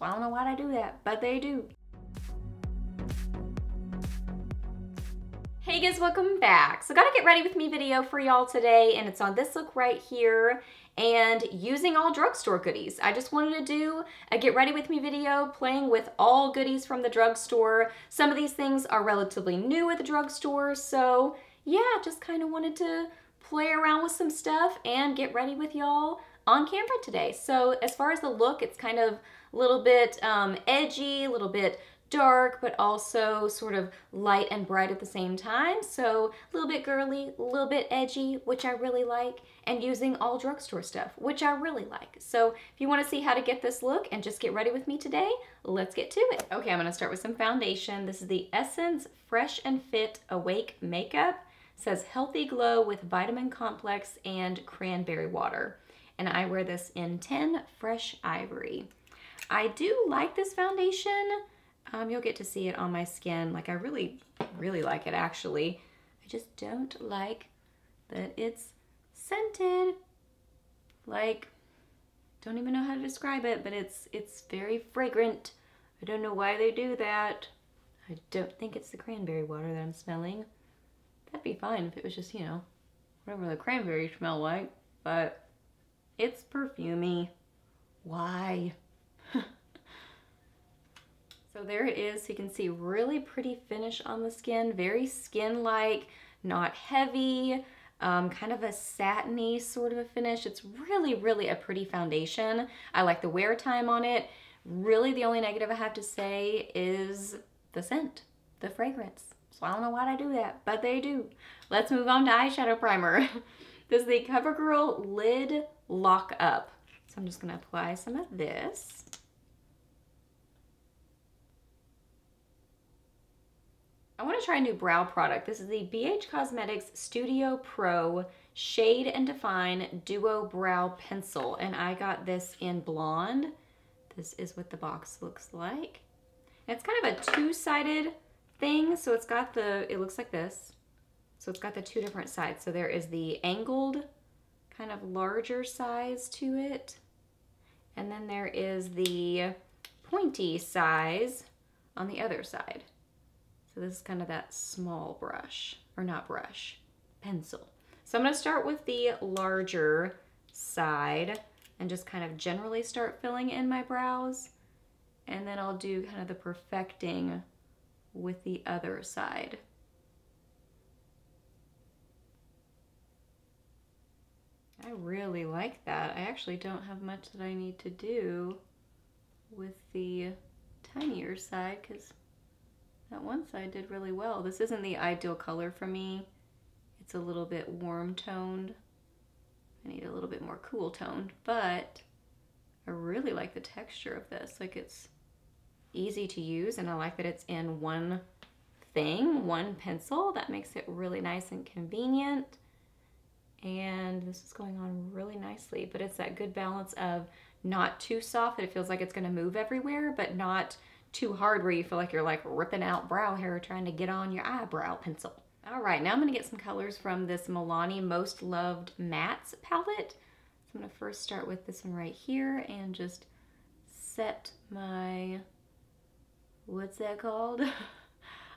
So I don't know why they do that, but they do. Hey guys, welcome back. So got a get ready with me video for y'all today, and it's on this look right here and using all drugstore goodies. I just wanted to do a get ready with me video playing with all goodies from the drugstore. Some of these things are relatively new at the drugstore, so yeah, just kind of wanted to play around with some stuff and get ready with y'all on camera today. So as far as the look, it's kind of a little bit edgy, a little bit dark, but also sort of light and bright at the same time. So a little bit girly, a little bit edgy, which I really like, and using all drugstore stuff, which I really like. So if you want to see how to get this look and just get ready with me today, let's get to it. Okay, I'm going to start with some foundation. This is the Essence Fresh and Fit Awake Makeup. It says Healthy Glow with Vitamin Complex and Cranberry Water. And I wear this in 10 Fresh Ivory. I do like this foundation. You'll get to see it on my skin. Like, I really, really like it, actually. I just don't like that it's scented. Like, don't even know how to describe it, but it's very fragrant. I don't know why they do that. I don't think it's the cranberry water that I'm smelling. That'd be fine if it was just, you know, whatever the cranberries smell like, but it's perfumey. Why? So there it is. You can see really pretty finish on the skin, very skin-like, not heavy, kind of a satiny sort of a finish. It's really, really a pretty foundation. I like the wear time on it. Really the only negative I have to say is the scent, the fragrance. So I don't know why they do that, but they do. Let's move on to eyeshadow primer. This is the CoverGirl Lid Lock Up. So I'm just gonna apply some of this. I want to try a new brow product. This is the BH Cosmetics Studio Pro Shade and Define Duo Brow Pencil, and I got this in blonde. This is what the box looks like. And it's kind of a two-sided thing, so it's got the, it looks like this. So it's got the two different sides. So there is the angled, kind of larger size to it, and then there is the pointy size on the other side. So this is kind of that small brush, or not brush, pencil. So I'm gonna start with the larger side and just kind of generally start filling in my brows. And then I'll do kind of the perfecting with the other side. I really like that. I actually don't have much that I need to do with the tinier side because that one side did really well. This isn't the ideal color for me. It's a little bit warm toned. I need a little bit more cool toned, but I really like the texture of this. Like, it's easy to use, and I like that it's in one thing, one pencil. That makes it really nice and convenient. And this is going on really nicely, but it's that good balance of not too soft that it feels like it's gonna move everywhere, but not too hard where you feel like you're like ripping out brow hair trying to get on your eyebrow pencil. All right, now I'm gonna get some colors from this Milani Most Loved Mattes palette. So I'm gonna first start with this one right here and just set my, what's that called?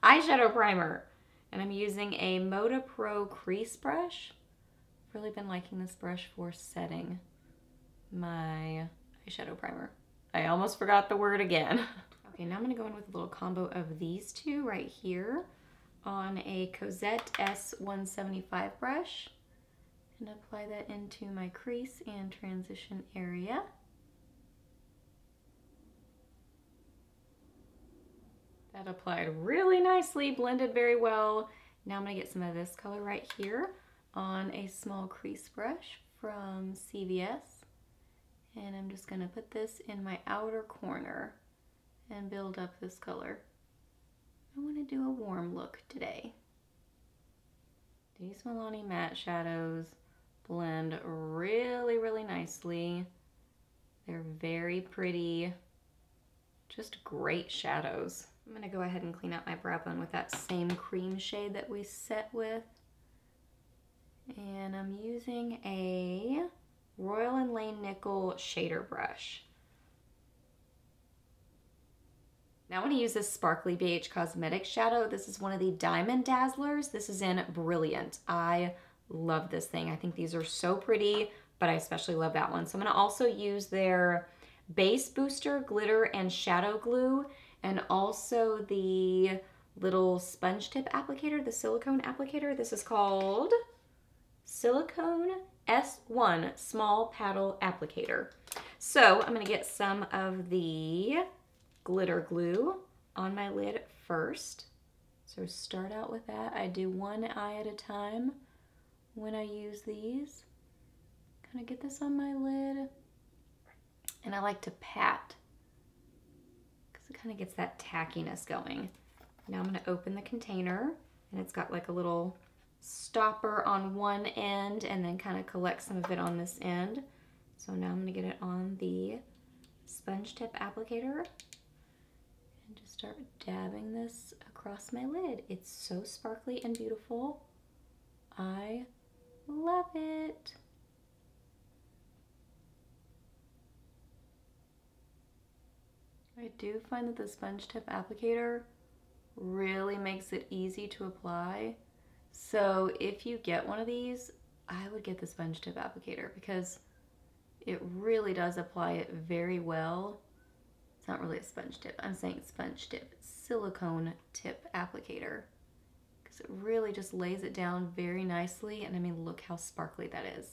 Eyeshadow primer. And I'm using a Moda Pro Crease Brush. I've really been liking this brush for setting my eyeshadow primer. I almost forgot the word again. Okay, now I'm gonna go in with a little combo of these two right here on a Cozette S175 brush and apply that into my crease and transition area. That applied really nicely, blended very well. Now I'm gonna get some of this color right here on a small crease brush from CVS. And I'm just gonna put this in my outer corner and build up this color. I wanna do a warm look today. These Milani matte shadows blend really, really nicely. They're very pretty, just great shadows. I'm gonna go ahead and clean out my brow bone with that same cream shade that we set with. And I'm using a Royal & Lane Nickel shader brush. Now I'm going to use this sparkly BH Cosmetics shadow. This is one of the Diamond Dazzlers. This is in Brilliant. I love this thing. I think these are so pretty, but I especially love that one. So I'm going to also use their Base Booster Glitter and Shadow Glue, and also the little sponge tip applicator, the silicone applicator. This is called Silicone S1 Small Paddle Applicator. So I'm going to get some of the glitter glue on my lid first. So start out with that. I do one eye at a time when I use these. Kind of get this on my lid. And I like to pat because it kind of gets that tackiness going. Now I'm going to open the container, and it's got like a little stopper on one end and then kind of collect some of it on this end. So now I'm going to get it on the sponge tip applicator and just start dabbing this across my lid. It's so sparkly and beautiful. I love it. I do find that the sponge tip applicator really makes it easy to apply. So if you get one of these, I would get the sponge tip applicator because it really does apply it very well. It's not really a sponge tip. I'm saying sponge tip. It's silicone tip applicator because it really just lays it down very nicely. And I mean, look how sparkly that is.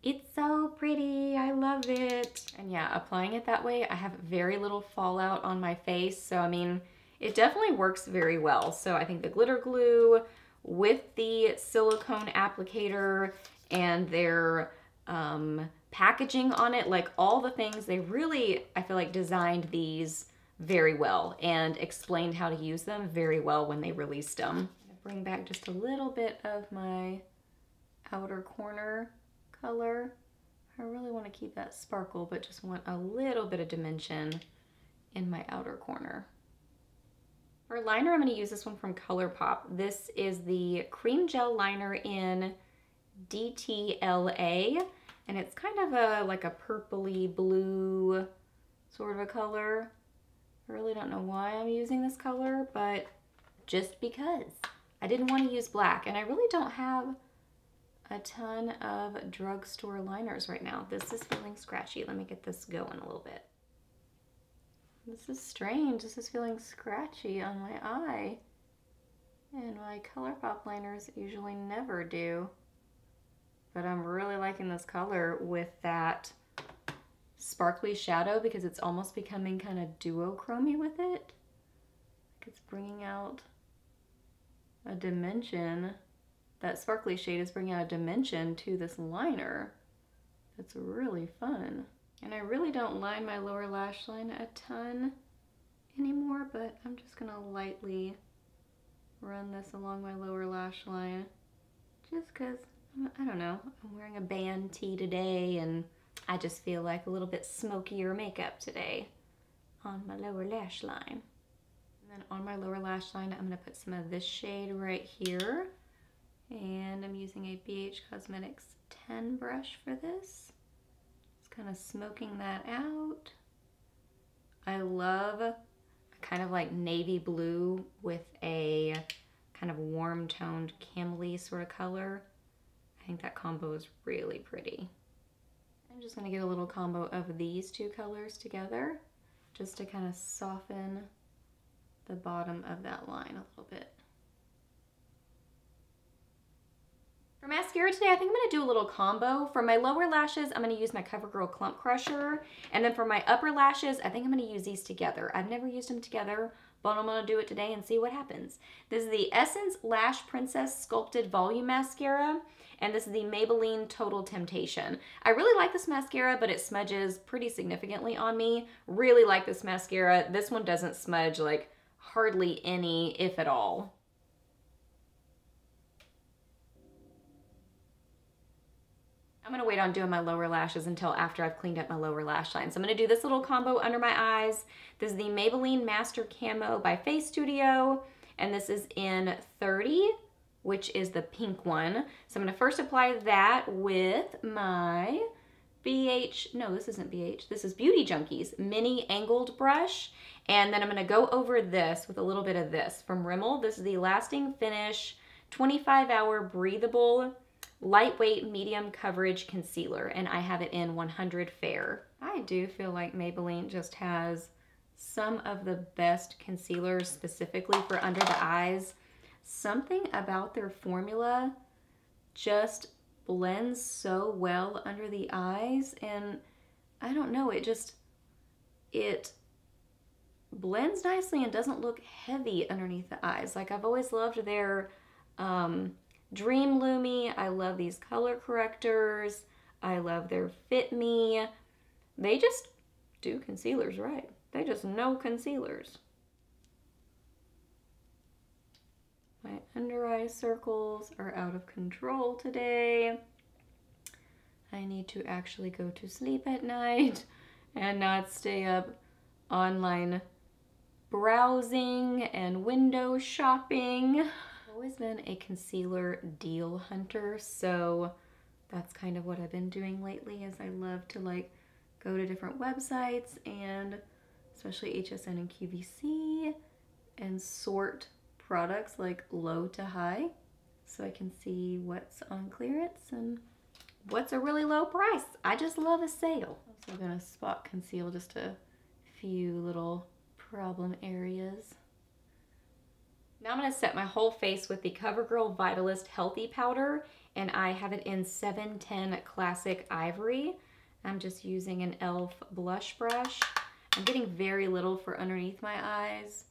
It's so pretty. I love it. And yeah, applying it that way, I have very little fallout on my face. So I mean, it definitely works very well. So I think the glitter glue with the silicone applicator and their packaging on it, like all the things, they really, I feel like, designed these very well and explained how to use them very well when they released them. Bring back just a little bit of my outer corner color. I really want to keep that sparkle, but just want a little bit of dimension in my outer corner. For liner, I'm going to use this one from ColourPop. This is the Cream Gel Liner in DTLA, and it's kind of a like a purpley blue sort of a color. I really don't know why I'm using this color, but just because. I didn't want to use black, and I really don't have a ton of drugstore liners right now. This is feeling scratchy. Let me get this going a little bit. This is strange. This is feeling scratchy on my eye. And my ColourPop liners usually never do. But I'm really liking this color with that sparkly shadow because it's almost becoming kind of duochromy with it. Like it's bringing out a dimension. That sparkly shade is bringing out a dimension to this liner that's really fun. And I really don't line my lower lash line a ton anymore, but I'm just gonna lightly run this along my lower lash line just cause, I don't know, I'm wearing a band tee today and I just feel like a little bit smokier makeup today on my lower lash line. And then on my lower lash line, I'm gonna put some of this shade right here. And I'm using a BH Cosmetics 10 brush for this. Just kind of smoking that out. I love a kind of like navy blue with a kind of warm toned camely sort of color. I think that combo is really pretty. I'm just going to get a little combo of these two colors together just to kind of soften the bottom of that line a little bit. For mascara today, I think I'm going to do a little combo. For my lower lashes, I'm going to use my CoverGirl Clump Crusher. And then for my upper lashes, I think I'm going to use these together. I've never used them together, but I'm going to do it today and see what happens. This is the Essence Lash Princess Sculpted Volume Mascara. And this is the Maybelline Total Temptation. I really like this mascara, but it smudges pretty significantly on me. Really like this mascara. This one doesn't smudge like hardly any, if at all. I'm gonna wait on doing my lower lashes until after I've cleaned up my lower lash line. So I'm gonna do this little combo under my eyes. This is the Maybelline Master Camo by Face Studio, and this is in 30, which is the pink one. So I'm gonna first apply that with my BH, no, this isn't BH, this is Beauty Junkees mini angled brush. And then I'm gonna go over this with a little bit of this from Rimmel. This is the Lasting Finish 25-hour breathable, lightweight, medium coverage concealer, and I have it in 100 Fair. I do feel like Maybelline just has some of the best concealers specifically for under the eyes. Something about their formula just blends so well under the eyes, and I don't know, it blends nicely and doesn't look heavy underneath the eyes. Like, I've always loved their Dream Lumi. I love these color correctors. I love their Fit Me. They just do concealers right. They just know concealers. My under eye circles are out of control today. I need to actually go to sleep at night and not stay up online browsing and window shopping. I've always been a concealer deal hunter, so that's kind of what I've been doing lately, is I love to like go to different websites, and especially HSN and QVC, and sort products like low to high so I can see what's on clearance and what's a really low price. I just love a sale. I'm also gonna spot conceal just a few little problem areas. Now I'm gonna set my whole face with the CoverGirl Vitalist Healthy Powder, and I have it in 710 Classic Ivory. I'm just using an e.l.f. blush brush. I'm getting very little for underneath my eyes.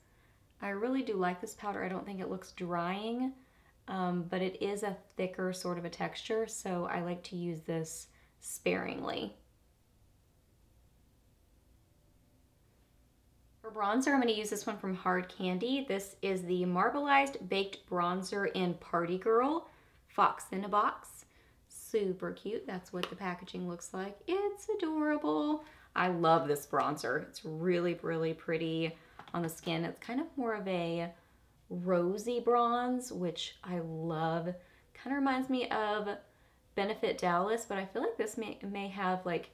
I really do like this powder. I don't think it looks drying, but it is a thicker sort of a texture, so I like to use this sparingly. For bronzer, I'm going to use this one from Hard Candy. This is the Marbleized Baked Bronzer in Party Girl, Fox in a Box. Super cute. That's what the packaging looks like. It's adorable. I love this bronzer. It's really, really pretty on the skin. It's kind of more of a rosy bronze, which I love. Kind of reminds me of Benefit Dallas, but I feel like this may have like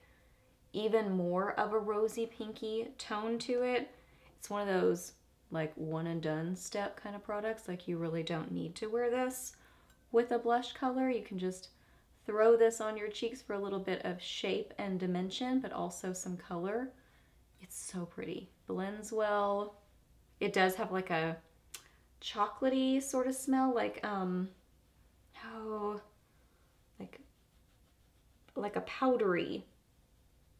even more of a rosy pinky tone to it. It's one of those like one and done step kind of products. Like, you really don't need to wear this with a blush color. You can just throw this on your cheeks for a little bit of shape and dimension, but also some color. It's so pretty. Blends well. It does have like a chocolatey sort of smell, like like a powdery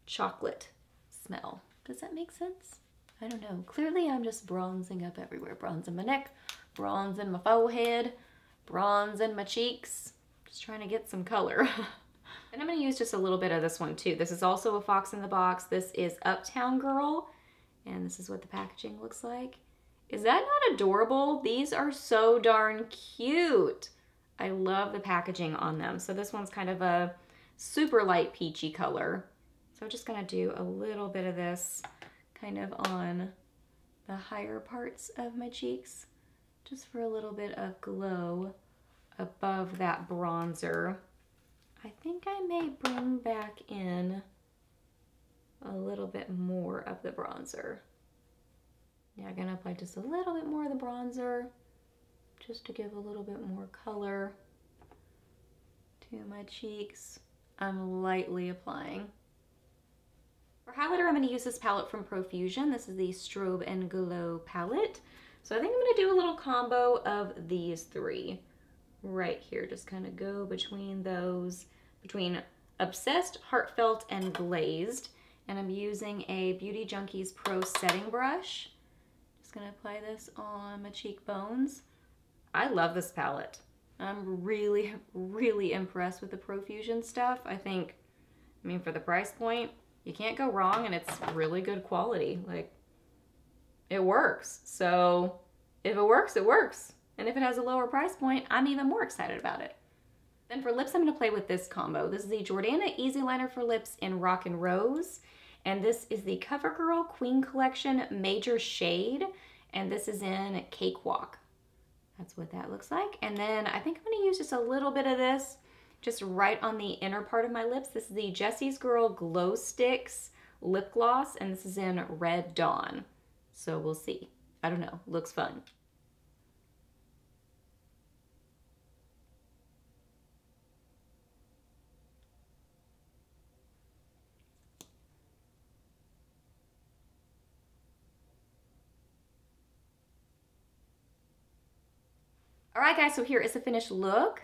chocolate smell. Does that make sense? I don't know. Clearly I'm just bronzing up everywhere. Bronze in my neck, bronze in my forehead, bronze in my cheeks. Just trying to get some color. And I'm going to use just a little bit of this one too. This is also a Fox in the Box. This is Uptown Girl, and this is what the packaging looks like. Is that not adorable? These are so darn cute. I love the packaging on them. So this one's kind of a super light peachy color. So I'm just going to do a little bit of this kind of on the higher parts of my cheeks, just for a little bit of glow above that bronzer. I think I may bring back in a little bit more of the bronzer. Yeah, I'm gonna apply just a little bit more of the bronzer just to give a little bit more color to my cheeks. I'm lightly applying. For highlighter, I'm going to use this palette from Profusion. This is the Strobe and Glow palette. So I think I'm going to do a little combo of these three right here. Just kind of go between those, between Obsessed, Heartfelt, and Glazed. And I'm using a Beauty Junkees Pro Setting Brush. Just going to apply this on my cheekbones. I love this palette. I'm really, really impressed with the Profusion stuff. I mean, for the price point, you can't go wrong, and it's really good quality. Like, it works. So if it works, it works. And if it has a lower price point, I'm even more excited about it. Then for lips, I'm going to play with this combo. This is the Jordana Easy Liner for Lips in Rock and Rose. And this is the CoverGirl Queen Collection Major Shade. And this is in Cakewalk. That's what that looks like. And then I think I'm going to use just a little bit of this just right on the inner part of my lips. This is the Jessie's Girl Glow Stix Lip Gloss, and this is in Red Dawn. So we'll see. I don't know. Looks fun. All right, guys, so here is the finished look.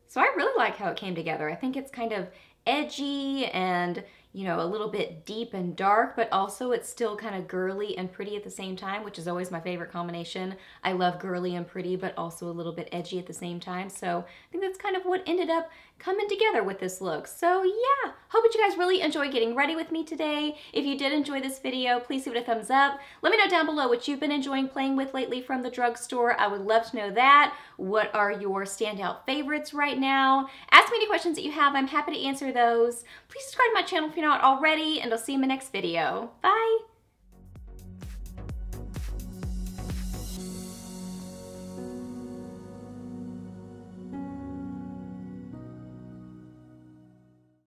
So I really like how it came together. I think it's kind of edgy and, you know, a little bit deep and dark, but also it's still kind of girly and pretty at the same time, which is always my favorite combination. I love girly and pretty, but also a little bit edgy at the same time. So I think that's kind of what ended up coming together with this look. So yeah, hope that you guys really enjoyed getting ready with me today. If you did enjoy this video, please give it a thumbs up. Let me know down below what you've been enjoying playing with lately from the drugstore. I would love to know that. What are your standout favorites right now? Ask me any questions that you have. I'm happy to answer those. Please subscribe to my channel if you're not already, and I'll see you in my next video. Bye!